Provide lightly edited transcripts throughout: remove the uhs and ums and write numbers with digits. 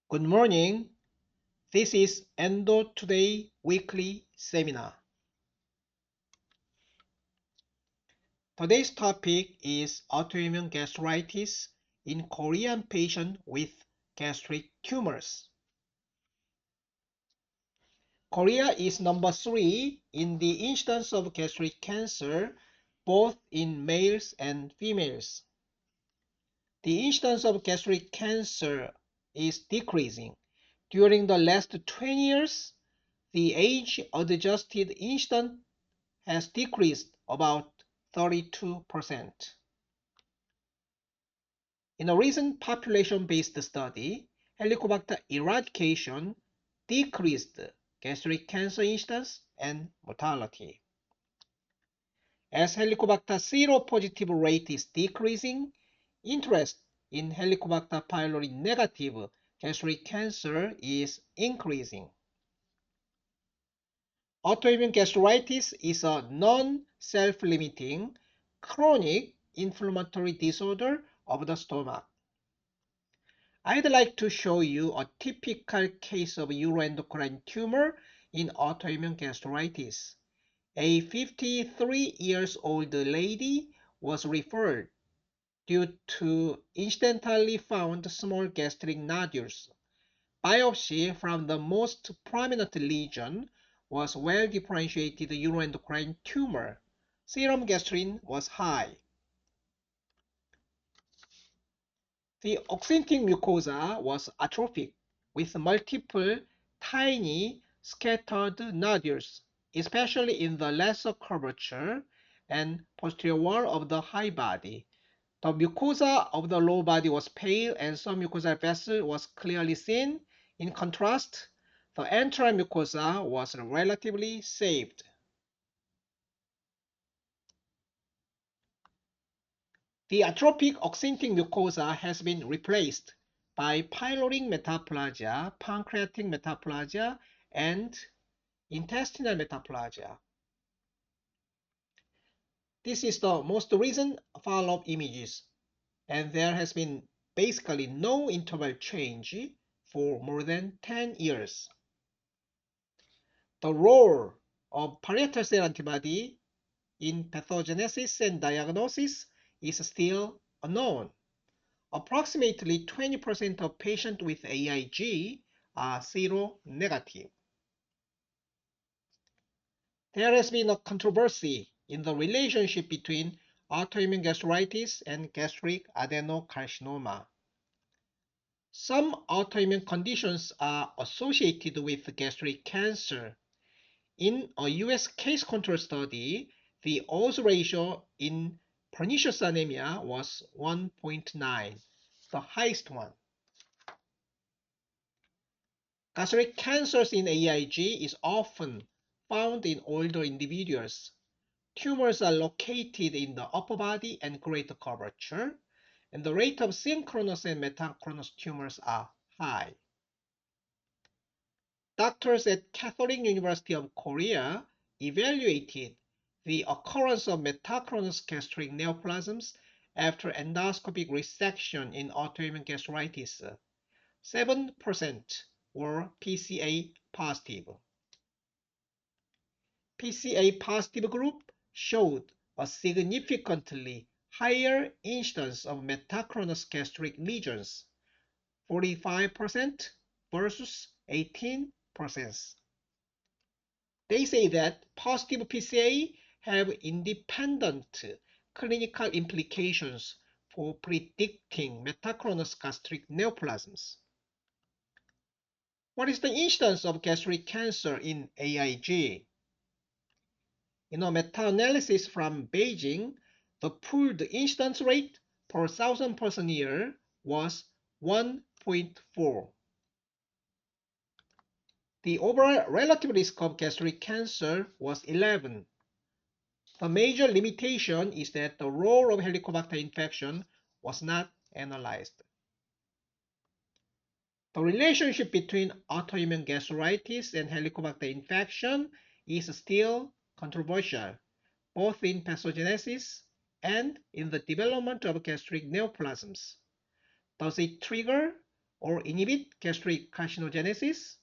Good morning. This is EndoTODAY weekly seminar. Today's topic is autoimmune gastritis in Korean patients with gastric tumors. Korea is number 3 in the incidence of gastric cancer, both in males and females. The incidence of gastric cancer is decreasing. During the last 20 years, the age-adjusted incidence has decreased about 32%. In a recent population-based study, Helicobacter eradication decreased gastric cancer incidence and mortality. As Helicobacter seropositive rate is decreasing, interest in Helicobacter pylori negative gastric cancer is increasing. Autoimmune gastritis is a non-self-limiting chronic inflammatory disorder of the stomach. I'd like to show you a typical case of neuroendocrine tumor in autoimmune gastritis. A 53-year-old lady was referred due to incidentally found small gastric nodules. Biopsy from the most prominent lesion was well-differentiated neuroendocrine tumor. Serum gastrin was high. The oxyntic mucosa was atrophic with multiple tiny scattered nodules, especially in the lesser curvature and posterior wall of the high body. The mucosa of the low body was pale and some mucosal vessel was clearly seen. In contrast, the antral mucosa was relatively saved. The atrophic oxyntic mucosa has been replaced by pyloric metaplasia, pancreatic metaplasia, and intestinal metaplasia. This is the most recent follow-up images, and there has been basically no interval change for more than 10 years. The role of parietal cell antibody in pathogenesis and diagnosis is still unknown. Approximately 20% of patients with AIG are seronegative. There has been a controversy in the relationship between autoimmune gastritis and gastric adenocarcinoma. Some autoimmune conditions are associated with gastric cancer. In a US case control study, the odds ratio in pernicious anemia was 1.9, the highest one. Gastric cancers in AIG is often found in older individuals. Tumors are located in the upper body and greater curvature, and the rate of synchronous and metachronous tumors are high. Doctors at Catholic University of Korea evaluated the occurrence of metachronous gastric neoplasms after endoscopic resection in autoimmune gastritis. 7% were PCA positive. PCA positive group showed a significantly higher incidence of metachronous gastric lesions, 45% versus 18%. They say that positive PCA have independent clinical implications for predicting metachronous gastric neoplasms. What is the incidence of gastric cancer in AIG? In a meta-analysis from Beijing, the pooled incidence rate per 1,000 person year was 1.4. The overall relative risk of gastric cancer was 11. The major limitation is that the role of Helicobacter infection was not analyzed. The relationship between autoimmune gastritis and Helicobacter infection is still controversial, both in pathogenesis and in the development of gastric neoplasms. Does it trigger or inhibit gastric carcinogenesis?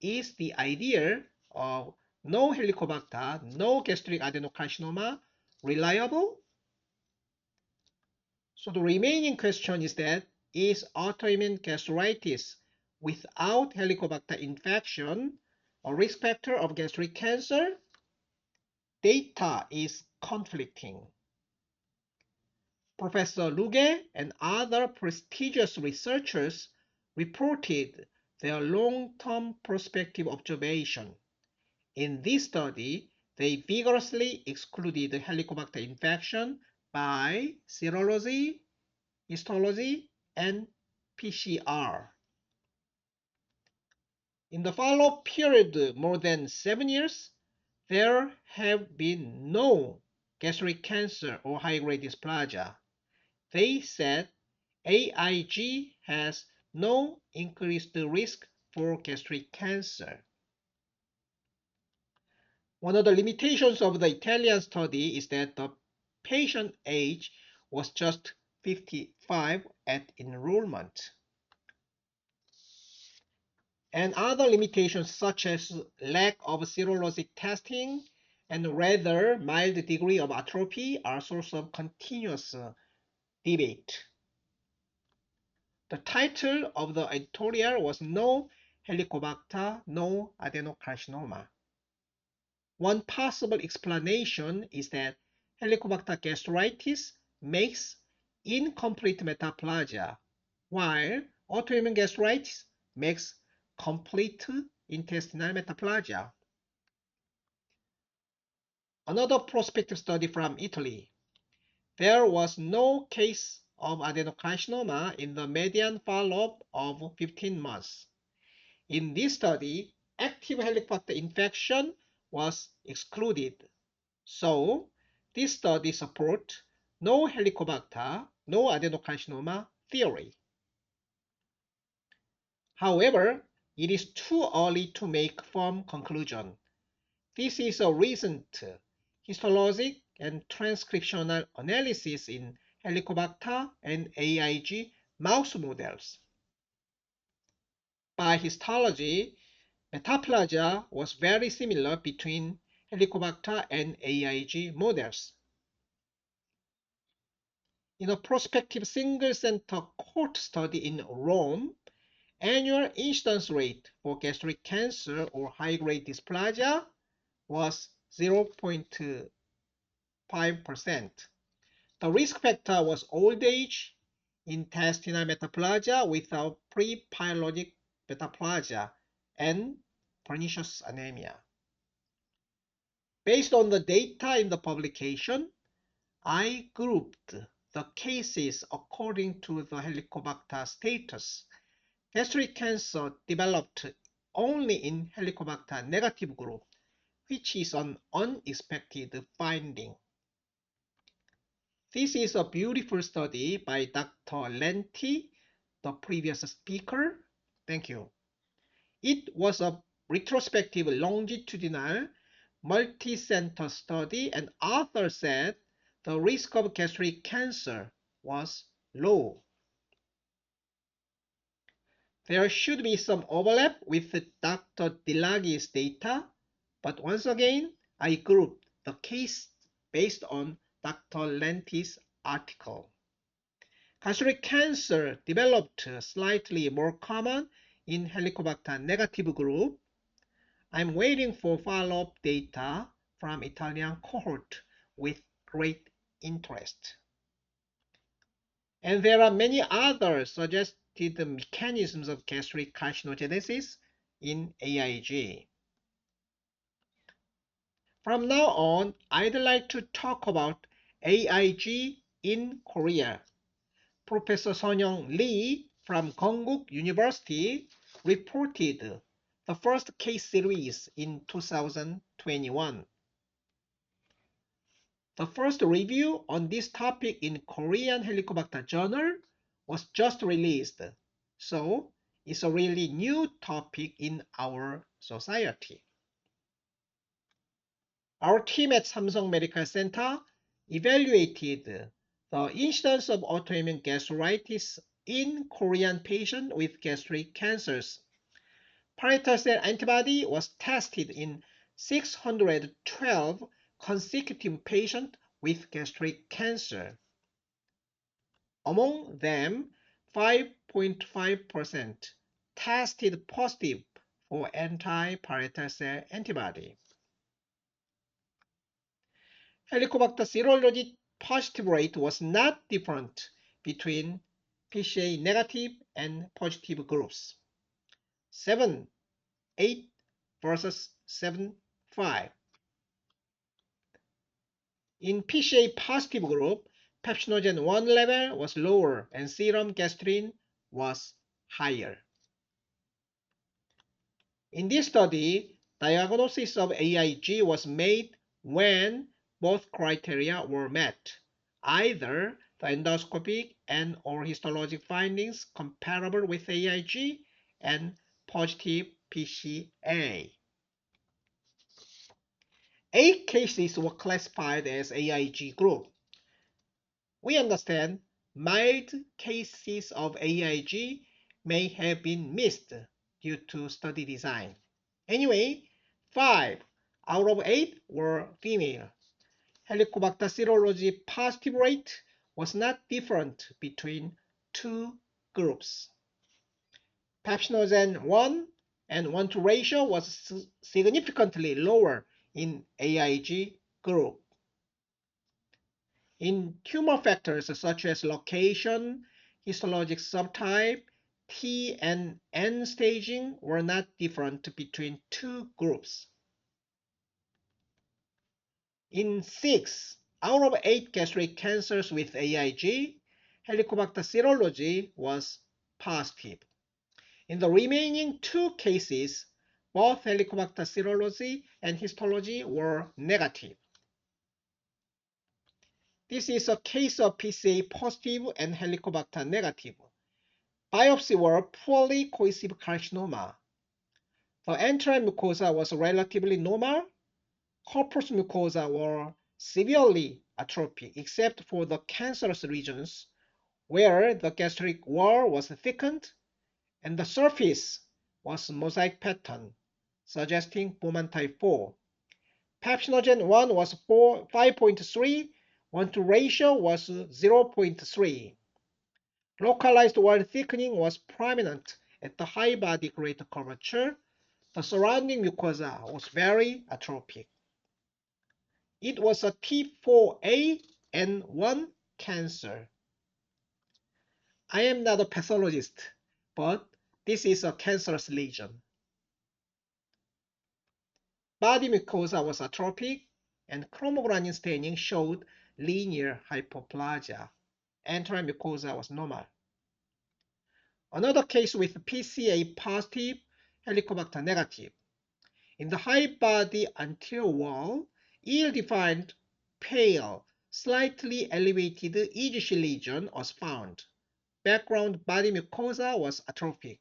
Is the idea of no Helicobacter, no gastric adenocarcinoma reliable? So the remaining question is that, is autoimmune gastritis without Helicobacter infection a risk factor of gastric cancer? Data is conflicting. Professor Luge and other prestigious researchers reported their long-term prospective observation. In this study, they vigorously excluded Helicobacter infection by serology, histology, and PCR. In the follow-up period more than 7 years, there have been no gastric cancer or high-grade dysplasia. They said AIG has no increased risk for gastric cancer. One of the limitations of the Italian study is that the patient age was just 55 at enrollment. And other limitations such as lack of serologic testing and rather mild degree of atrophy are source of continuous debate. The title of the editorial was No Helicobacter, No Adenocarcinoma. One possible explanation is that Helicobacter gastritis makes incomplete metaplasia, while autoimmune gastritis makes complete intestinal metaplasia. Another prospective study from Italy. There was no case of adenocarcinoma in the median follow-up of 15 months. In this study, active Helicobacter infection was excluded. So, this study supports no Helicobacter, no adenocarcinoma theory. However, it is too early to make firm conclusion. This is a recent histologic and transcriptional analysis in Helicobacter and AIG mouse models. By histology, metaplasia was very similar between Helicobacter and AIG models. In a prospective single-center cohort study in Rome, annual incidence rate for gastric cancer or high-grade dysplasia was 0.5%. The risk factor was old age, intestinal metaplasia without pre-pyloric metaplasia, and pernicious anemia. Based on the data in the publication, I grouped the cases according to the Helicobacter status. Gastric cancer developed only in Helicobacter negative group, which is an unexpected finding. This is a beautiful study by Dr. Lenti, the previous speaker. Thank you. It was a retrospective longitudinal multi-center study, and authors said the risk of gastric cancer was low. There should be some overlap with Dr. Dilagi's data, but once again, I grouped the case based on Dr. Lenti's article. Gastric cancer developed slightly more common in Helicobacter negative group. I'm waiting for follow-up data from Italian cohort with great interest. And there are many other suggested mechanisms of gastric carcinogenesis in AIG. From now on, I'd like to talk about AIG in Korea. Professor Seonyoung Lee from Konkuk University reported the first case series in 2021. The first review on this topic in Korean Helicobacter Journal was just released, so it's a really new topic in our society. Our team at Samsung Medical Center evaluated the incidence of autoimmune gastritis in Korean patients with gastric cancers. Parietal cell antibody was tested in 612 consecutive patients with gastric cancer. Among them, 5.5% tested positive for anti-parietal cell antibody. Helicobacter serology positive rate was not different between PCA negative and positive groups. 7, 8 versus 7, 5. In PCA positive group, pepsinogen 1 level was lower and serum gastrin was higher. In this study, diagnosis of AIG was made when both criteria were met, either the endoscopic and or histologic findings comparable with AIG and positive PCA. 8 cases were classified as AIG group. We understand mild cases of AIG may have been missed due to study design. Anyway, 5 out of 8 were female. Helicobacter serology positive rate was not different between two groups. Pepsinogen 1 and 1:2 ratio was significantly lower in AIG group. In tumor factors such as location, histologic subtype, T and N staging were not different between two groups. In 6 out of 8 gastric cancers with AIG, Helicobacter serology was positive. In the remaining 2 cases, both Helicobacter serology and histology were negative. This is a case of PCA positive and Helicobacter negative. Biopsy were poorly cohesive carcinoma. The enteral mucosa was relatively normal. Corpus mucosa were severely atrophic except for the cancerous regions where the gastric wall was thickened and the surface was mosaic pattern, suggesting Bowman type 4. Pepsinogen 1 was 5.3, 1:2 ratio was 0.3. Localized wall thickening was prominent at the high body greater curvature. The surrounding mucosa was very atrophic. It was a T4A-N1 cancer. I am not a pathologist, but this is a cancerous lesion. Body mucosa was atrophic, and chromogranin staining showed linear hypoplasia. Enteral mucosa was normal. Another case with PCA positive, Helicobacter negative. In the high body anterior wall, ill-defined, pale, slightly elevated EGC lesion was found. Background body mucosa was atrophic.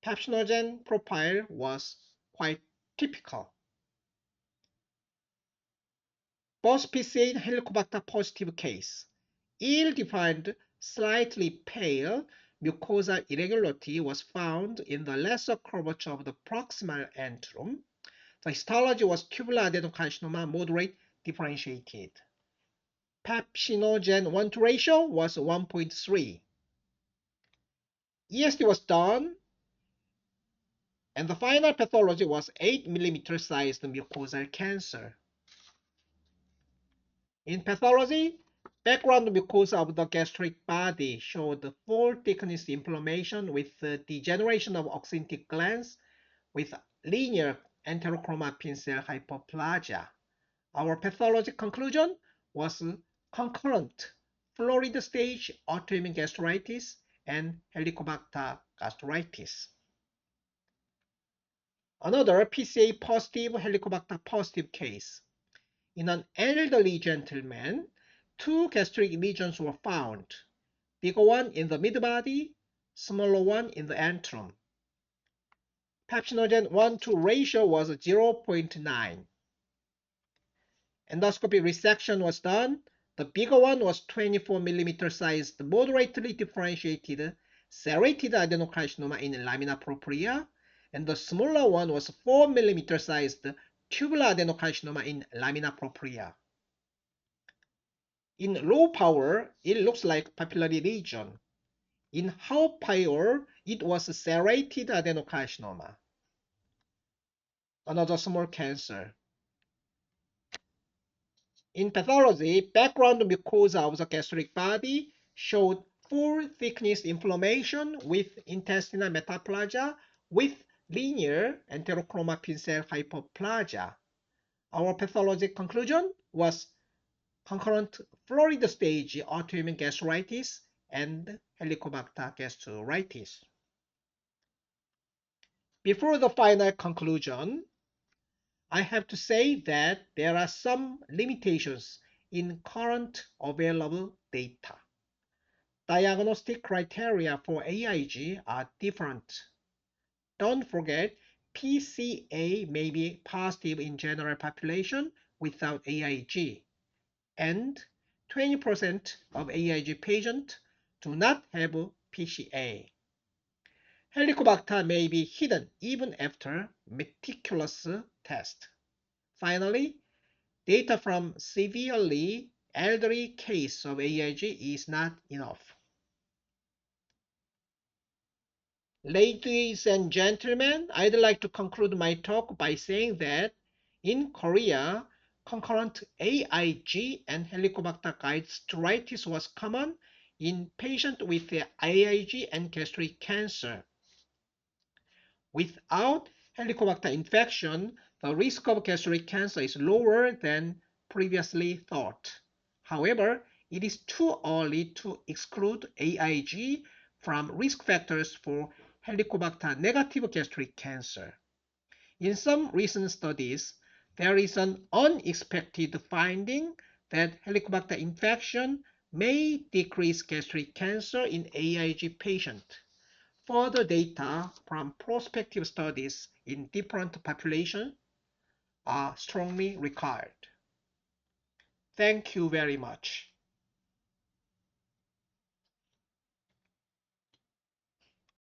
Pepsinogen profile was quite typical. Both PCA and Helicobacter positive case. Ill-defined, slightly pale mucosal irregularity was found in the lesser curvature of the proximal antrum. The histology was tubular adenocarcinoma, moderate differentiated. Pepsinogen 1:2 ratio was 1.3. ESD was done, and the final pathology was 8 mm sized mucosal cancer. In pathology, background mucosa of the gastric body showed full thickness inflammation with degeneration of oxyntic glands with linear enterochromatin cell hypoplasia. Our pathology conclusion was concurrent florid stage autoimmune gastritis and Helicobacter gastritis. Another PCA positive Helicobacter positive case. In an elderly gentleman, 2 gastric lesions were found, bigger one in the mid-body, smaller one in the antrum. Pepsinogen 1:2 ratio was 0.9. Endoscopy resection was done. The bigger one was 24 millimeter sized, moderately differentiated serrated adenocarcinoma in lamina propria, and the smaller one was 4 millimeter sized tubular adenocarcinoma in lamina propria. In low power, it looks like papillary lesion. In high power, it was serrated adenocarcinoma. Another small cancer. In pathology, background mucosa of the gastric body showed full thickness inflammation with intestinal metaplasia with linear enterochroma pin cell hyperplasia. Our pathologic conclusion was concurrent florid stage autoimmune gastritis and Helicobacter gastritis. Before the final conclusion, I have to say that there are some limitations in current available data. Diagnostic criteria for AIG are different. Don't forget, PCA may be positive in general population without AIG, and 20% of AIG patients do not have PCA. Helicobacter may be hidden even after meticulous test. Finally, data from severely elderly case of AIG is not enough. Ladies and gentlemen, I'd like to conclude my talk by saying that in Korea, concurrent AIG and Helicobacter gastritis was common in patients with AIG and gastric cancer. Without Helicobacter infection, the risk of gastric cancer is lower than previously thought. However, it is too early to exclude AIG from risk factors for Helicobacter negative gastric cancer. In some recent studies, there is an unexpected finding that Helicobacter infection may decrease gastric cancer in AIG patients. Further data from prospective studies in different populations are strongly required. Thank you very much.